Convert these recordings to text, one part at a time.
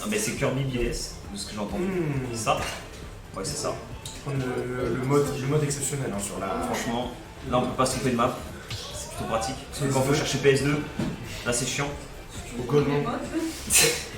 Ah, mais c'est Kirby BS, de ce que j'ai entendu. C'est ça? Ouais, c'est ça. Le mode exceptionnel hein, sur la. Franchement, là on peut pas se tromper de map. C'est plutôt pratique. Parce que quand faut chercher PS2, là c'est chiant. Au Golemon.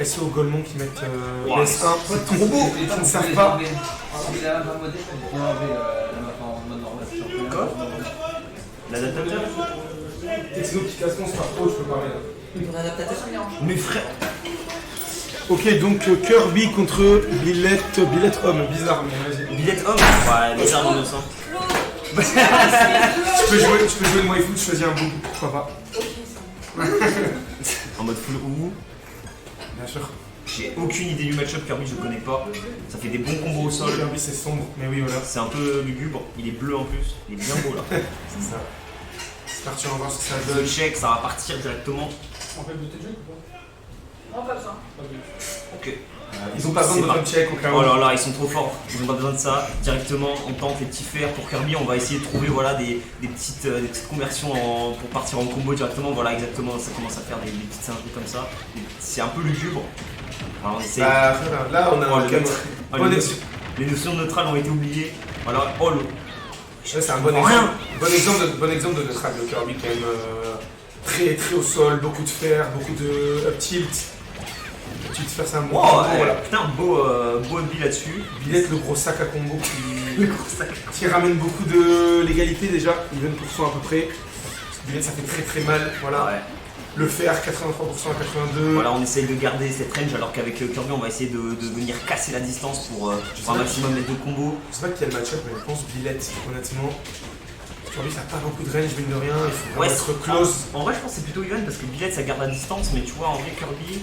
SO au Golemon qui mettent Wow, PS1. C'est trop beau, ils ne savent pas. Il a un peu modé, on peut enlever la map en mode normal. Quoi? L'adaptateur? Texino qui casse mon sera pro, je peux parler là. Ton adaptateur. Mais frère! Ok, donc Kirby contre Billet Homme, bizarre, mais vas-y. Billet homme? Ouais, bizarre innocent. Tu peux jouer le waifu, tu choisis un bout, pourquoi pas. En mode full ouvou. Bien sûr. J'ai aucune idée du match-up Kirby, je connais pas. Ça fait des bons combos au sol. Kirby c'est sombre, mais oui voilà. C'est un peu lugubre, il est bleu en plus. Il est bien beau là. C'est ça. C'est parti, on va voir ce que ça Le donne. check, ça va partir directement. On fait de tes jeux ou pas? Non, pas besoin. Ok. Ils ont pas besoin de C'est drum check au cas où. Oh là là, ils sont trop forts, ils ont pas besoin de ça. Directement, on tente les petits fers pour Kirby, on va essayer de trouver voilà, des petites conversions pour partir en combo directement. Voilà, exactement, ça commence à faire des petites synthés comme ça. C'est un peu lugubre. Alors, on essaye. Bah, là on a Oh, un le cadre. neutre. Oh, Bon les, exemple. les notions neutrales ont été oubliées. Voilà, oh le. C'est un bon exemple. Bon exemple de neutral de Kirby quand même. Très au sol, beaucoup de fer, beaucoup de up tilt. Petite fer, c'est un bon Oh, combo, ouais, voilà. putain, beau upbeat là-dessus. Billet, le gros sac à combo qui ramène beaucoup de légalité déjà, even % à peu près. Billet, ça fait très mal, voilà. Ouais. Le fer, 83% à 82. Voilà, on essaye de garder cette range alors qu'avec Kirby on va essayer de venir casser la distance pour un maximum les deux combos. Je sais pas quel match-up, mais je pense Billet, honnêtement. Kirby, ça n'a pas beaucoup de range, mine de rien, il faut Ouais, vraiment être close. En vrai, je pense que c'est plutôt even parce que Billet ça garde la distance, mais tu vois, en vrai, Kirby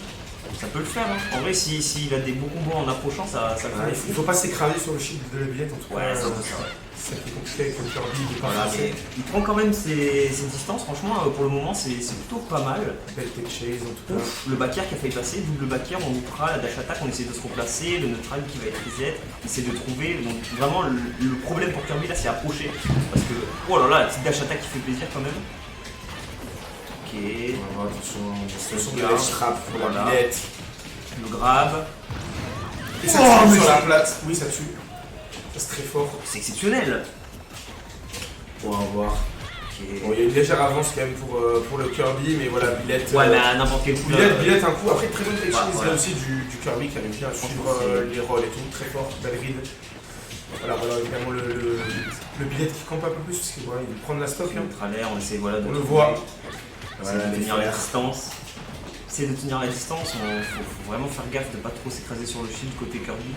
ça peut le faire. Hein. En vrai, s'il a des bons combos en approchant, ça le Ouais, fait. il faut pas s'écraser sur le shield de la Billet en tout cas. Ouais, ça va, ça va. C'est ça qui est compliqué avec le Kirby, de pas Voilà, mais forcer. il prend quand même ses distances, franchement, pour le moment, c'est plutôt pas mal. Belle tech chase en tout cas. Ouf, le back air qui a failli passer, double back air, on ultra, la dash attack, on essaie de se replacer, le neutral qui va être reset, on essaie de trouver. Donc vraiment, le problème pour Kirby là, c'est approcher. Parce que, oh là là, la petite dash attack qui fait plaisir quand même. Ok, On va voir, attention de Garde. la strap pour la Voilà. Billet. le grab, Et ça Oh, tue mais sur la c'est- plate. Oui, ça tue. Ça c'est très fort. c'est exceptionnel. On va voir. Ok. Bon, il y a une légère avance quand même pour le Kirby, mais voilà, Billet. Ouais, mais à n'importe quel coup là. Billet un coup. Après, très bonne tech chase. Il y voilà. a aussi du Kirby qui arrive bien à suivre les rolls et tout. Très fort, belle ride. Voilà, évidemment le Billet qui campe un peu plus, parce qu'il voilà, il prend de la stock. Hein. Neutral air, on essaie voilà, de On le voit. essayer Voilà, de tenir les la fers. distance. Essayer de tenir la distance, faut vraiment faire gaffe de pas trop s'écraser sur le shield côté Kirby.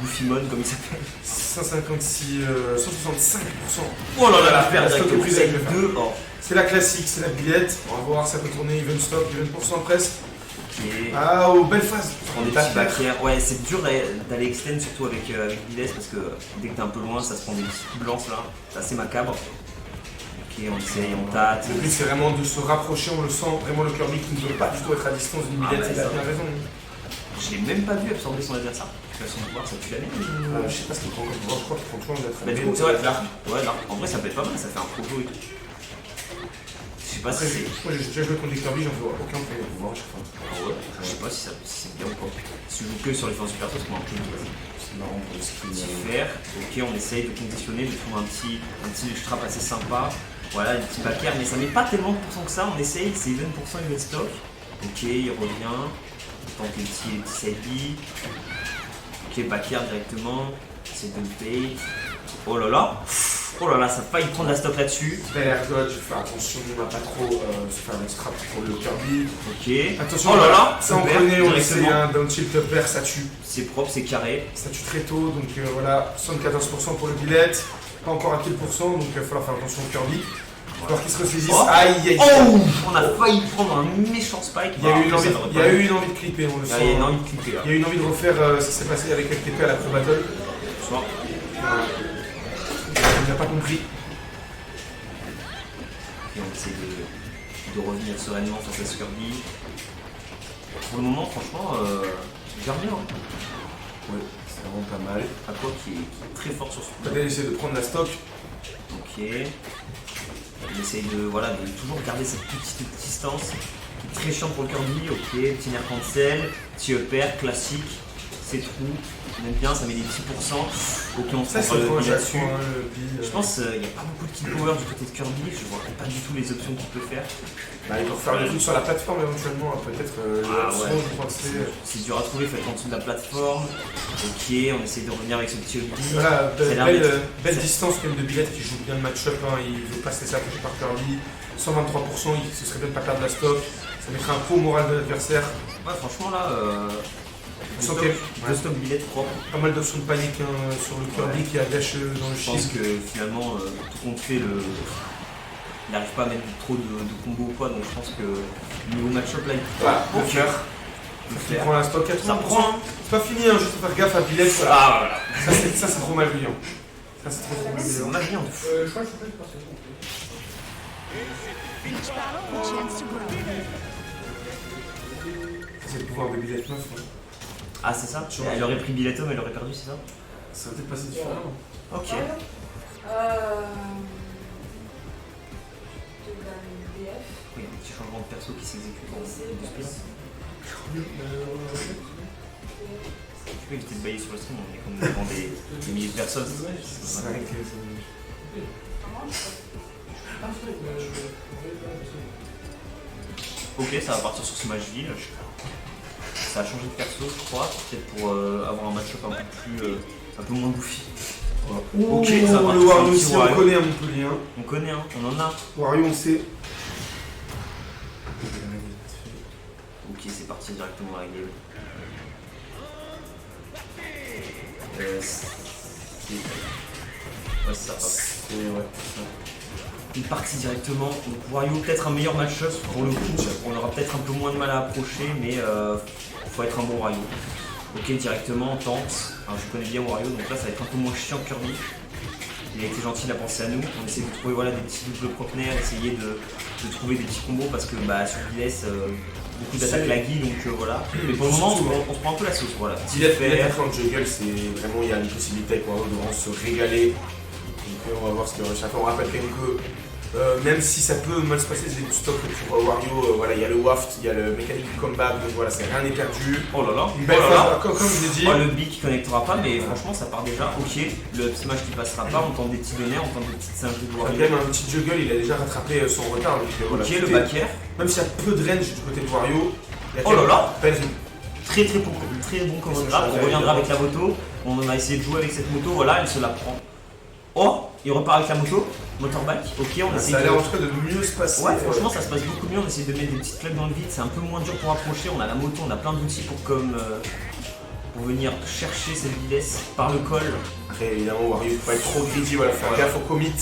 Goofymon comme il s'appelle. 165%. Oh là là, Voilà, la fer la stock directement, est prise c'est avec le fer. 2 or. C'est la classique, c'est la Billet. On va voir, ça peut tourner even stop, even % presque. Ok. Ah, aux belles phases. Prendre des petits back air. Ouais, c'est dur d'aller extend surtout avec Biles parce que dès que t'es un peu loin, ça se prend des petites blanches là. C'est assez macabre. Ok, on essaye, on tâte. Le but c'est vraiment de se rapprocher, on le sent, vraiment le Kirby qui ne veut pas du tout être à distance d'une Ah, Billet, ouais, il a ça bien va. raison. Je l'ai même pas vu absorber son adversaire. De toute façon, voir ça tue la merde. Je sais pas ce qu'il prend comme joueur, je crois qu'il prend toujours d'être Bah, du coup, c'est vrai, l'arc. Ouais, l'arc. En vrai, ça peut être pas mal, ça fait un proto et tout. Je sais pas Après, si c'est. moi j'ai déjà joué contre des Kirby, j'en vois aucun pour pouvoir, je crois. Ah ouais, je sais pas si c'est bien ou pas. Si je joue que sur les forces super sauces, comment on peut. C'est marrant pour le skill. Petit fer, ok, on essaye de conditionner, de trouver un petit strap assez sympa. Voilà, des petits back air, mais ça met pas tellement de pourcents que ça, on essaye, c'est 20% even stock. Ok, il revient, on tente les petits side B. Ok, back air directement, c'est de bait. Oh là là, ça a failli prendre la stock là-dessus. Bel air dodge, faut faire attention à pas trop se faire une strap pour le Kirby. Ok, Attention, oh là là, ça on super, connaît, on le sait, directement. hein, down tilt up air, ça tue. C'est propre, c'est carré. Ça tue très tôt, donc voilà, 74% pour le Billet. Pas encore à quel pourcent, donc il va falloir faire attention au Kirby. Il va falloir qu'il se ressaisisse. Oh. Aïe aïe aïe. Oh, on a failli prendre un méchant spike. Il y a eu une Bah, envie, ça devrait il y pas a être. eu une envie de clipper, on le Il sent. y a une envie de clipper là. Il y a eu une envie de refaire ce qui s'est passé avec LTP à la Pro Battle. Soit. On n'a pas compris. Et on essaie de revenir sereinement face à ce Kirby. Pour le moment, franchement, gère bien. Hein. Ouais, c'est vraiment pas mal. Aqua qui est très fort sur ce coup. Peut-être essayer de prendre la stock. Ok. On essaye de, voilà, de toujours garder cette petite distance qui Très chiant pour le Kirby, ok, petit nerf cancel, petit upper, classique, c'est trou, on aime bien, ça met des petits pourcents. Ok, on se Ça, prend c'est le trop bi là-dessus. là-dessus. Je pense qu'il n'y a pas beaucoup de kill power du côté de Kirby, je vois pas du tout les options qu'il peut faire. Bah, il peut faire des trucs sur la plateforme éventuellement, peut-être. Ah l'option, ouais. je crois que c'est. C'est dur à trouver, faut être en dessous de la plateforme. Ok, on essaie de revenir avec ce petit Obi. Voilà, Ça a l'air d'être- belle distance quand même de Billette qui joue bien le match-up, hein, il veut pas se laisser approcher par Kirby. 123%, ce serait bien de pas perdre la stock, ça mettrait un coup au moral de l'adversaire. Ouais, franchement là, Ok. deux stock billets propres. Pas mal d'options de panique hein, sur le Kirby qui a dash dans le Je pense shield. que finalement, tout compte fait, il n'arrive pas à mettre trop de combos ou quoi, donc je pense que niveau match-up là, il peut Voilà, le Ok. faire. le Il faire. prend la stock 80%. Ça prend. C'est pas fini, hein, juste faire gaffe à Billette. Voilà. Ah voilà. Ça c'est trop malveillant. Ça c'est trop C'est malveillant. ma vie en fou. Je crois que je peux pas passer. Each battle a chance to grow. C'est le pouvoir de Billette 9. Ouais. Ah c'est ça. Elle aurait pris Biletto mais elle aurait perdu, c'est ça? Ça va peut-être passer différemment. Ok. Je te donne BF. Oui, un petit changement de perso qui s'exécute en C'est deux speed. Tu peux éviter de bailler sur le stream, on est comme devant des milliers de personnes. C'est vrai que Ok, ça va partir sur Smashville. Ça a changé de perso, je crois, peut-être pour avoir un match-up un peu moins goofy. Ok, ça va le partir sur un Wario petit aussi, on Wario. connaît à Montpellier. Hein. On connaît, hein, on en a. Wario, on sait. Ok, c'est parti directement à régler. Ouais, c'est ça. Hop. Il est parti directement. Donc Wario, peut-être un meilleur match-up pour le coup. On aura peut-être un peu moins de mal à approcher, mais faut être un bon Wario. Ok, directement, on tente. Alors, je connais bien Wario, donc là ça va être un peu moins chiant que Kirby. Il a été gentil, il a pensé à nous. On essaie de trouver voilà, des petits doubles propners, essayer de trouver des petits combos parce que bah, sur Biles, beaucoup d'attaques laggy, donc voilà. Mais pour le moment, on se prend un peu la sauce. Voilà. Billette Faire. en jungle, c'est vraiment, il y a une possibilité avec Wario de vraiment se régaler. Donc on va voir ce qu'il va réussir à faire. On rappelle quand même que même si ça peut mal se passer, c'est du stock pour Wario. Voilà, il y a le waft, il y a le mécanique du comeback, donc voilà, c'est rien n'est perdu. Oh là là, Une belle oh là là. phase, comme je l'ai dit. Oh, le B qui connectera pas, mais franchement ça part déjà. Ok, le up smash qui passera pas, on tente des petits donneurs, on tente des petites singes de Quand Wario. même un petit juggle, il a déjà rattrapé son retard. Donc, voilà, Ok, tout le est- back air. Même s'il y a peu de range du côté de Wario, il y a Oh là là. belle- Très bon command grab, on reviendra avec la moto. On a essayé de jouer avec cette moto, voilà, elle se la prend. Oh, il repart avec la moto, motorbike. Ok, on essaie Ça a de. l'air en tout cas de mieux se passer. Ouais, franchement, ça se passe beaucoup mieux. On essaie de mettre des petites claques dans le vide. C'est un peu moins dur pour approcher. On a la moto, on a plein d'outils pour venir chercher cette vitesse par le col. Après, évidemment, Wario, faut pas être trop greedy, voilà, faire gaffe au commit.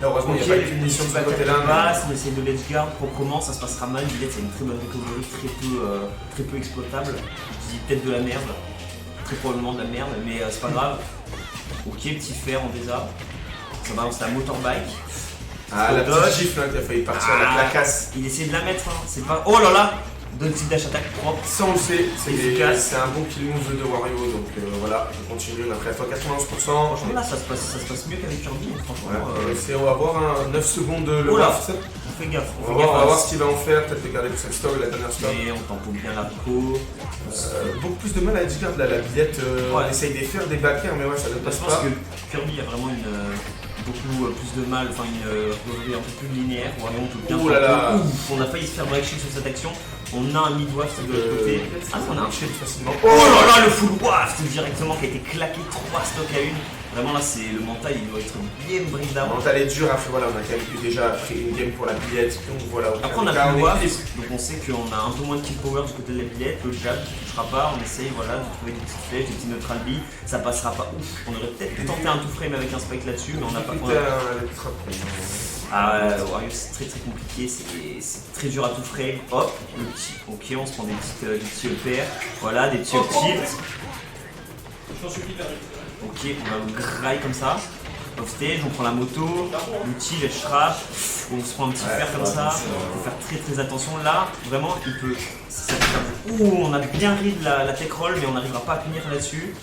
Là, heureusement, il Ok, n'y a pas de punition de ce back côté-là. attack basse, on essaie de let's guard proprement. Ça se passera mal. Villette, c'est une très bonne recovery, très peu exploitable. Je dis peut-être de la merde. Très probablement de la merde, mais c'est pas grave. Ok, petit fer en désarme. Ça balance la motorbike. Ah, la Dodge. petite gifle hein, qui a failli partir avec la casse. Il essaie de la mettre, hein. C'est pas. Oh là là. Donne petite dash attaque propre. Ça, on le sait, Efficace. c'est un bon kill move de Wario, donc voilà, on continue, on a pris la fois 91%. Franchement là ça se passe mieux qu'avec Kirby, franchement. On va avoir un 9 secondes le Oh là. waft. On fait gaffe, On va voir ce qu'il va en faire, peut-être garder pour cette stock, la dernière stock. Mais on tempo bien l'haricot. Beaucoup plus de mal à edge guard, là, la billette, Ouais. on essaye de faire des backers, mais ouais, ça ne Je passe pense pas. que Kirby a vraiment beaucoup plus de mal, enfin une recovery un peu plus linéaire. Wario on peut bien Oh là tempo. là. Ouf, on a failli se faire break shield sur cette action. On a un mid waft de l'autre côté. Ah on a un shield facilement. Oh là là, le full waft directement qui a été claqué 3 stocks à une. Vraiment là c'est le mental, il doit être bien brise Le d'avant. mental est dur, après voilà, on a quand même déjà pris une game pour la billette, donc voilà. Après on a là, plus le est waft, crisp. donc on sait qu'on a un peu moins de kill power du côté de la billette, le jab qui touchera pas, on essaye voilà, de trouver des petites flèches, des petits neutral B, ça passera pas ouf. On aurait peut-être pu tenter un two frame avec un spike là-dessus, mais on n'a pas. Ah Wario c'est très compliqué, c'est très dur à tout frame. Hop, le petit, ok on se prend des petits EPR, voilà, des petits up tilt. J'en suis hyper. Ok, on va le graille comme ça. Off stage, on prend la moto, l'outil, le trap, on se prend un petit fer comme ça. Il faut faire très attention. Là, vraiment, il peut. Ça peut faire- Ouh, on a bien read la tech roll, mais on n'arrivera pas à finir là-dessus.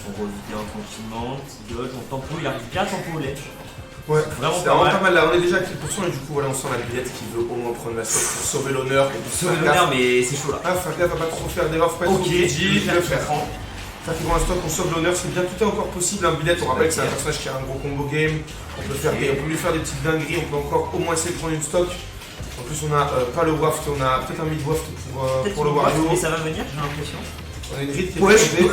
On revient tranquillement, petit dodge, on tempo, il arrive bien à tempo au ledge. Ouais, Vraiment c'est pas vraiment mal. pas mal là, on est déjà à 4% et du coup voilà, on sent la billette qui veut au moins prendre la stock pour sauver l'honneur et pour Sauver l'honneur, mais c'est chaud là. Ah, faire gaffe à pas trop faire d'erreurs, faut pas être Ok, trop greedy, le le faire faire. Faire qu'il prend un stock, on sauve l'honneur, c'est bien, tout est encore possible. Un billet, on rappelle que c'est un personnage qui a un gros combo game, on peut lui faire des petites dingueries, on peut encore au moins essayer de prendre une stock. En plus, on a pas le waft, on a peut-être un mid waft pour le Wario. Mais ça va venir, j'ai l'impression. On a une grid qui est Ouais. tombée.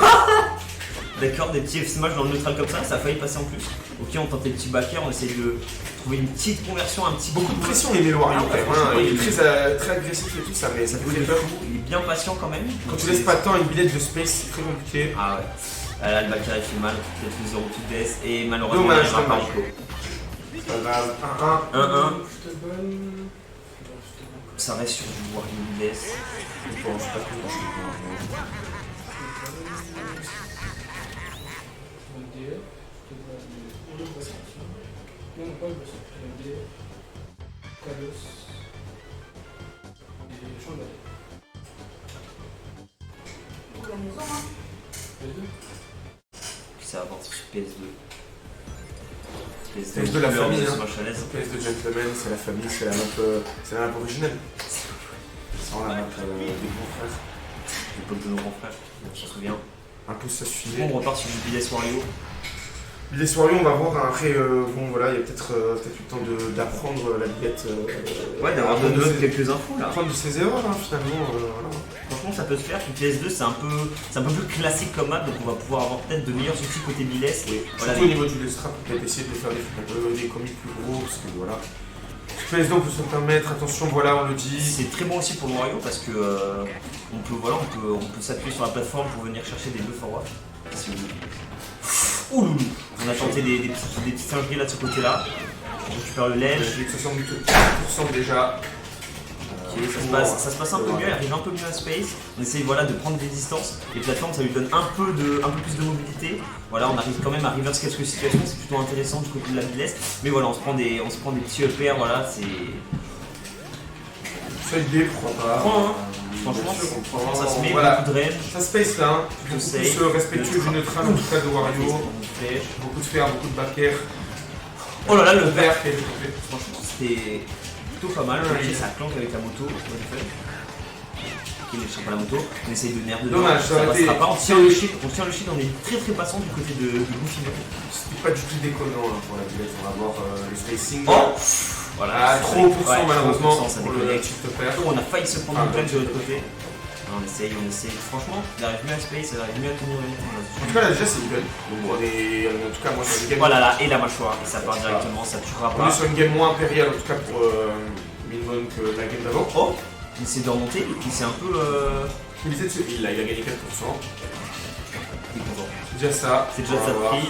D'accord, des petits smash dans le neutral comme ça a failli passer en plus. Ok, on tente les petits backers, on essaye de trouver une petite conversion, un petit Beaucoup de pression, il met le Wario quand même. Hein. Il est très agressif et tout ça, mais ça fait très peur. Il est bien patient quand même. Quand tu laisses pas de temps, une billette de space, c'est très compliqué. Ah ouais. Ah, là, le backer il fait mal, peut-être le 0 to death et malheureusement Dommage, il n'arrivera pas dommage. Rico. C'est pas grave, 1-1. 1-1, Stable. ça reste sur du Wario death. Je pense pas que Non, pas le boss. Kalos. Et Chandal. Les deux. Puis ça avance sur PS2. PS2 la couleur famille, de hein. Smash à l'aise. PS de Gentleman, c'est la famille, c'est la map originelle. C'est vraiment la map des grands frères. L'époque de nos grands frères, on s'en souvient. Un peu ça Bon, suffisait. on repart sur une BS Wario. Les soirées, on va voir un ré. Bon, voilà, il y a peut-être eu le temps d'apprendre la billette. Ouais, d'avoir apprendre donné de ses- quelques infos là. apprendre de ses erreurs, hein, finalement. Voilà. Franchement, ça peut se faire. Une PS2, c'est un peu plus classique comme map, donc on va pouvoir avoir peut-être de meilleurs outils côté Bilès. Voilà, Surtout au niveau du Lestrap, peut-être essayer de faire des comics plus gros, parce que voilà. PS2, on peut se permettre, attention, voilà, on le dit. c'est très bon aussi pour le Wario parce que on peut s'appuyer sur la plateforme pour venir chercher des buffs forward. Ouh loulou. On a tenté des petites singeries là de ce côté-là. On récupère le ledge. J'ai 78% déjà. Ok, ça se passe un peu mieux, elle arrive un peu mieux à space. On essaye voilà, de prendre des distances. Les plateformes, ça lui donne un peu plus de mobilité. Voilà, on arrive quand même à reverse quelques situations, c'est plutôt intéressant du côté de la Bilès. Mais voilà, on se prend des petits EPR, voilà, c'est. Ça idée, pourquoi pas. Prends, hein. Franchement, Bien sûr, on franchement, prend. ça se met Voilà. beaucoup de range. Ça space là, hein. Je Beaucoup sais. plus respectueux du neutral, en tout cas de Wario. Flèche. Beaucoup de fer, beaucoup de back air. Oh là là, le vert. vert qui a été coupé. Franchement, c'était plutôt pas mal. Ouais, Ok, ouais. ça clanque avec la moto. What the fuck. Ok, il échappe à la moto. On essaye de nerf dedans. Dommage, ça aurait été- passera pas. On tient le shield, on est très très passant du côté de Goofy. C'était pas du tout déconnant hein, pour la billette. On va voir le spacing. Oh voilà. Ah, trop pour cent Ouais, malheureusement trop pour cent, ça pour le déconnecte. shift pair. On a failli se prendre Ah, une plaque de ok. l'autre côté. On essaye. Franchement, il arrive mieux à space, il arrive mieux à tenir le En tout rythme. cas, là, déjà, c'est une gun. Donc, en tout cas, moi, sur une game, Voilà là, et la mâchoire, et ça part directement, ça tuera on est pas. sur une game moins impériale, en tout cas, pour Minmon que la game d'avant. Oh il essaie de remonter, il s'est un peu. Il a gagné 4%. Il est content. C'est déjà ça. C'est déjà On ça va de voir. prix.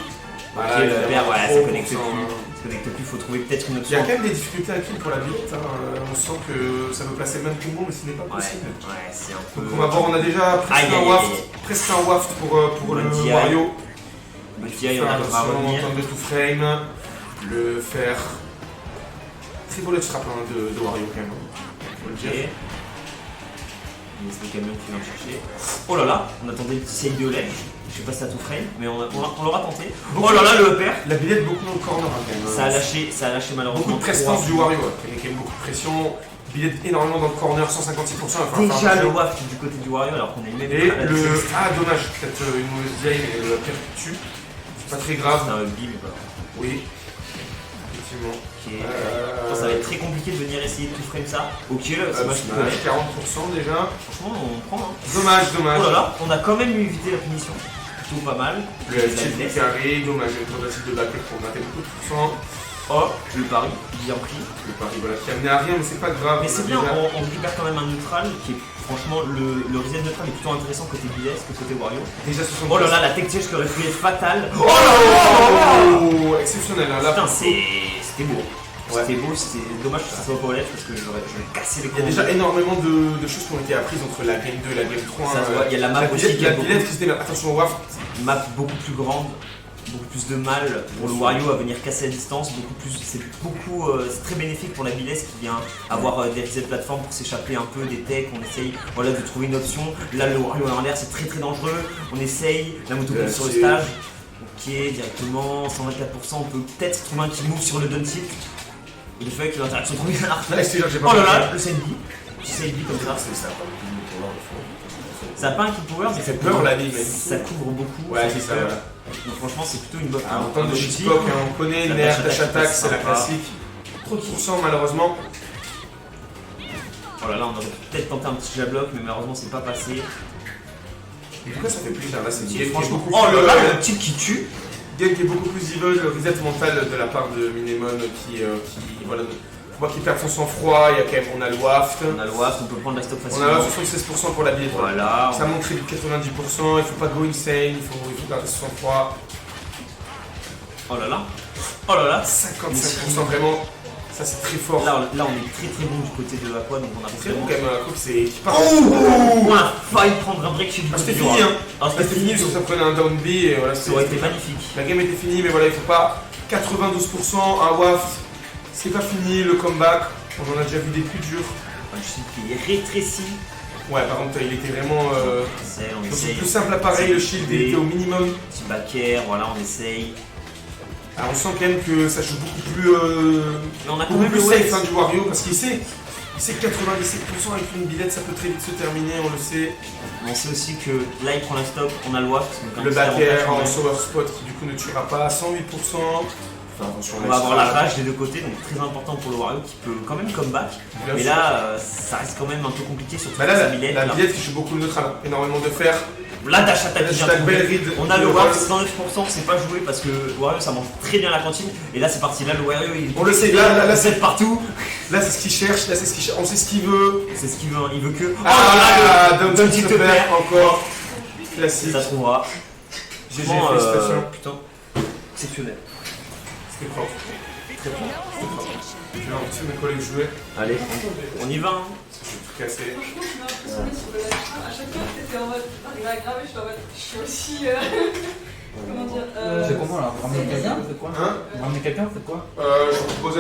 Voilà, Ok, le évidemment, vert, voilà, ça trop connecte plus. pour cent, hein. Ça connecte plus, faut trouver peut-être une Il y option. a quand même des difficultés à kill pour la billette. Hein. On sent que ça veut placer le même combo, mais ce n'est pas Ouais, possible. ouais, c'est un peu. Donc on va voir, on a déjà presque Aïe, un aïe, waft, aïe. presque un waft pour le Bonne DI. Wario. Le TI, on arrivera à revenir. En termes de tout frame, le faire. Très beau le strap hein, de Wario quand même. Faut le Ok. dire. Il laisse le camion qui vient le chercher. Oh là là, on attendait le petit save de ledge. Je sais pas si ça tout frame, mais on l'aura tenté. Oh là là, le upper. La billette beaucoup dans le corner hein, quand même. Ça a lâché malheureusement. Beaucoup de prestance du Wario. Hein. Il y a quand même beaucoup de pression. Billette énormément dans le corner, 156%. Enfin, Déjà le waft du côté du Wario alors qu'on est même Et à la le. distance. Ah, dommage, peut-être une mauvaise vieille, mais le perpétue. C'est pas très grave. C'est un rugby, mais pas. Oui. Effectivement. Ok. Ça va être très compliqué de venir essayer de tout frame ça. Ok, là, c'est Smash, moche qui connaît. 40% déjà. Franchement, on prend. Hein. Dommage, dommage. Oh là là, on a quand même évité la punition. Plutôt pas mal. Le FT carré, dommage, une tentative de backer pour gratter beaucoup de pourcents. Oh, le pari, bien pris. Le pari voilà, qui a amené à rien, mais c'est pas grave. Mais c'est bien, Déjà, on récupère quand même un neutral qui est franchement le reset neutral est plutôt intéressant côté BS que côté Wario. déjà 60%. Oh là là, la tech tiège qui aurait pu être fatale. Oh là là oh, exceptionnel, hein, là. Putain, c'était beau. Ouais. C'était beau, c'était dommage que ça soit pas au led parce que j'aurais cassé les Il y a déjà énormément de choses qui ont été apprises entre la game 2 et la game 3. Ça se voit, il y a la map aussi qui a La beaucoup, billette qui se démerde. Attention au waft. une map beaucoup plus grande, beaucoup plus de mal pour le Wario à venir casser la distance, c'est très bénéfique pour la Bilès qui vient avoir des reset plateformes pour s'échapper un peu des techs, on essaye voilà, de trouver une option. Là le Wario en l'air c'est très très dangereux, on essaye, la moto sur le stage. Ok, directement, 124%, on peut peut-être trouver un kill move sur le down tilt. Et le fait que l'interaction trop bizarre. Là, je te jure, j'ai pas Oh là compris. là, le side B. Petit side B comme ça. C'est ça, pas le pouvoir, au fond. Ça n'a pas un kill power, mais Ça fait peur la vie, mais. ça couvre beaucoup. Ouais, fait c'est ça, peur. voilà. Donc franchement, c'est plutôt une bonne. Alors, en termes de outil. shitpock, hein, on connaît La nerf, dash dash attack, c'est la sympa. classique. Trop de pourcents, malheureusement. Oh là là, on aurait peut-être tenté un petit jab block, mais malheureusement, c'est pas passé. En tout cas, ça fait plaisir. Là, c'est une Si, game qui est franchement. beaucoup Oh plus. là là, le tilt qui tue. Game qui est beaucoup plus evil, le reset mental de la part de Minemon qui voilà, faut pas qu'il perde son sang-froid, il y a quand même, on a le waft, On a le waft, on peut prendre la stock on facilement. a 76% pour la bille, Voilà. ça monte très vite 90%, il faut pas go insane, il faut garder son sang-froid, Oh là là. Oh là là. 55% vraiment, ça c'est très fort. Là, on est très bon du côté de Aqua, donc on arrive Très bon vraiment. quand même, un coup c'est qui part. On a failli prendre un break chez du Ah, c'était côté du fini, Roi. hein. Ah, C'était fini, sauf que ça prenait un down B et voilà, Ça aurait été magnifique. la game était finie, mais voilà, il faut pas 92%, un waft, c'est pas fini, le comeback, on en a déjà vu des plus durs. Un shield qui est rétréci. Ouais, par contre, il était vraiment. On Donc, essaye. le plus simple appareil, le shield il était au minimum. Petit back air, voilà, on essaye. Alors, on sent quand même que ça joue beaucoup plus, Mais on a quand beaucoup même plus le safe wave. hein, du Wario parce qu'il sait que 97% avec une billette ça peut très vite se terminer, on le sait. On sait aussi que là, il prend la stop, on a le waft. Donc un Le petit back air en avantage, sour spot qui du coup ne tuera pas, 108%. Enfin, attention, on va avoir la rage des deux côtés, donc très important pour le Wario qui peut quand même comeback. Bien Mais sûr. là, ça reste quand même un peu compliqué, surtout Bah avec là, sa billette. la là. billette qui joue beaucoup le neutral, énormément de fer. La dash attack qui Dash vient attack, tomber. belle read. On a le Le waft, Wario. 109%, c'est pas joué parce que Wario ça mange très bien la cantine. Et là, c'est parti. Là, le Wario il. On le sait, là, c'est partout. Là, c'est ce qu'il cherche, là, c'est ce qu'il cherche, on sait ce qu'il veut. C'est ce qu'il veut, hein. Il veut que. Oh Ah, là là, le down tilt tilt perd. perd encore. Classique. Ça trouvera. GG, Franchement, félicitations. putain, exceptionnel. C'était propre. Très fort. No hesitation. Je vais inviter mes collègues jouer. Allez, on y va. Hein. Je vais tout casser. Franchement, je m'impressionnais sur le live. À chaque fois que t'étais en mode, t'arrives à graver, je suis en mode, je suis aussi. Comment dire C'est comment là? Vous ramenez quelqu'un? Vous faites quoi? Hein Vous ramenez quelqu'un? Vous faites quoi? Je vous propose